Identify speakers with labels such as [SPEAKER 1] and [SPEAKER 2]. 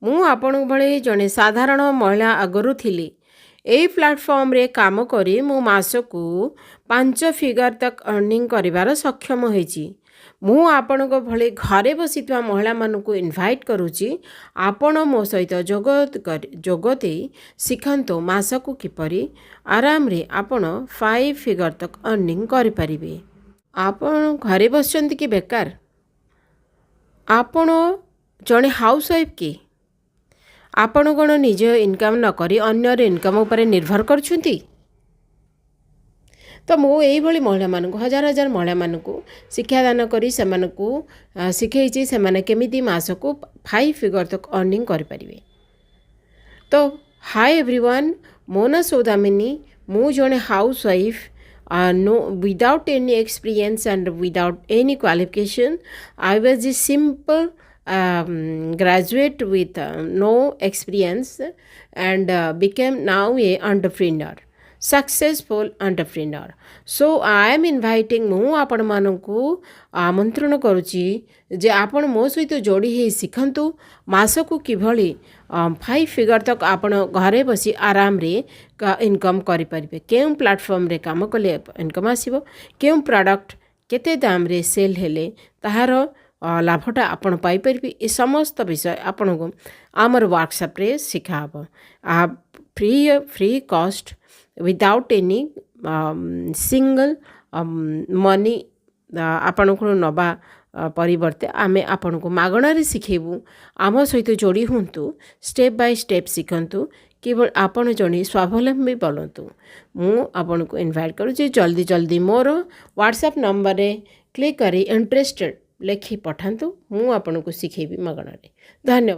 [SPEAKER 1] ମୁଁ ଆପଣଙ୍କ ଭଳି ଜଣେ ସାଧାରଣ ମହିଳା ଆଗରୁ ଥିଲି। ଏହି ପ୍ଲାଟଫର୍ମରେ କାମ କରି ମୁଁ ମାସକୁ 5 ଫିଗର ତକ୍ ଅର୍ଣ୍ଣିଂ କରିବାର ସକ୍ଷମ ହୋଇଛି। ମୁଁ ଆପଣଙ୍କ ଭଳି ଘରେ ବସିଥିବା ମହିଳାମାନଙ୍କୁ ଇନଭାଇଟ୍ କରୁଛି, ଆପଣ ମୋ ସହିତ ଯୋଗ ଦେଇ ଶିଖନ୍ତୁ ମାସକୁ କିପରି ଆରାମରେ ଆପଣ 5 ଫିଗର ତକ୍ ଅର୍ଣ୍ଣିଂ କରିପାରିବେ। ଆପଣ ଘରେ ବସିଛନ୍ତି କି ବେକାର? ଆପଣ ଜଣେ ହାଉସ୍ୱାଇଫ୍ କି? ଆପଣ କ'ଣ ନିଜ ଇନକମ୍ ନ କରି ଅନ୍ୟର ଇନକମ୍ ଉପରେ ନିର୍ଭର କରୁଛନ୍ତି? ତ ମୁଁ ଏଇଭଳି ମହିଳାମାନଙ୍କୁ ହଜାର ହଜାର ମହିଳାମାନଙ୍କୁ ଶିକ୍ଷାଦାନ କରି ସେମାନଙ୍କୁ ଶିଖେଇଛି ସେମାନେ କେମିତି ମାସକୁ 5 ଫିଗର ତକ୍ ଅର୍ଣ୍ଣିଂ କରିପାରିବେ। ତ ହାଇ ଏଭ୍ରିୱାନ୍, ମୋ ନାଁ ସୌଦାମିନୀ। ମୁଁ ଜଣେ housewife, without any experience and without any qualification. I was a simple graduate with no experience and became now a entrepreneur, successful entrepreneur. So I am inviting, ମୁଁ ଆପଣମାନଙ୍କୁ ଆମନ୍ତ୍ରଣ କରୁଛି ଯେ ଆପଣ ମୋ ସହିତ ଯୋଡ଼ି ହୋଇ ଶିଖନ୍ତୁ ମାସକୁ କିଭଳି 5 ଫିଗର ତକ୍ ଆପଣ ଘରେ ବସି ଆରାମରେ ଇନକମ୍ କରିପାରିବେ। କେଉଁ ପ୍ଲାଟଫର୍ମରେ କାମ କଲେ ଇନକମ୍ ଆସିବ, କେଉଁ ପ୍ରଡ଼କ୍ଟ କେତେ ଦାମରେ ସେଲ୍ ହେଲେ ତାହାର ଲାଭଟା ଆପଣ ପାଇପାରିବେ, ଏ ସମସ୍ତ ବିଷୟ ଆପଣଙ୍କୁ ଆମର ୱାର୍କସପ୍ରେ ଶିଖାହେବ। ଫ୍ରି କଷ୍ଟ, ୱିଦାଉଟ୍ ଏନି ସିଙ୍ଗଲ ମନି ଆପଣଙ୍କୁ ନେବା ପରିବର୍ତ୍ତେ ଆମେ ଆପଣଙ୍କୁ ମାଗଣାରେ ଶିଖେଇବୁ। ଆମ ସହିତ ଯୋଡ଼ି ହୁଅନ୍ତୁ, ଷ୍ଟେପ୍ ବାଇ ଷ୍ଟେପ୍ ଶିଖନ୍ତୁ, କେବଳ ଆପଣ ଜଣେ ସ୍ୱାବଲମ୍ବୀ बनନ୍ତୁ। ମୁଁ ଆପଣଙ୍କୁ ଇନଭାଇଟ୍ କରୁଛି ଜଲ୍ଦି ଜଲ୍ଦି ମୋର ହ୍ୱାଟ୍ସଆପ୍ ନମ୍ବରରେ କ୍ଲିକ୍ କରି ଇଣ୍ଟରେଷ୍ଟେଡ୍ ଲେଖି ପଠାନ୍ତୁ। ମୁଁ ଆପଣଙ୍କୁ ଶିଖେଇବି ମାଗଣାରେ। ଧନ୍ୟବାଦ।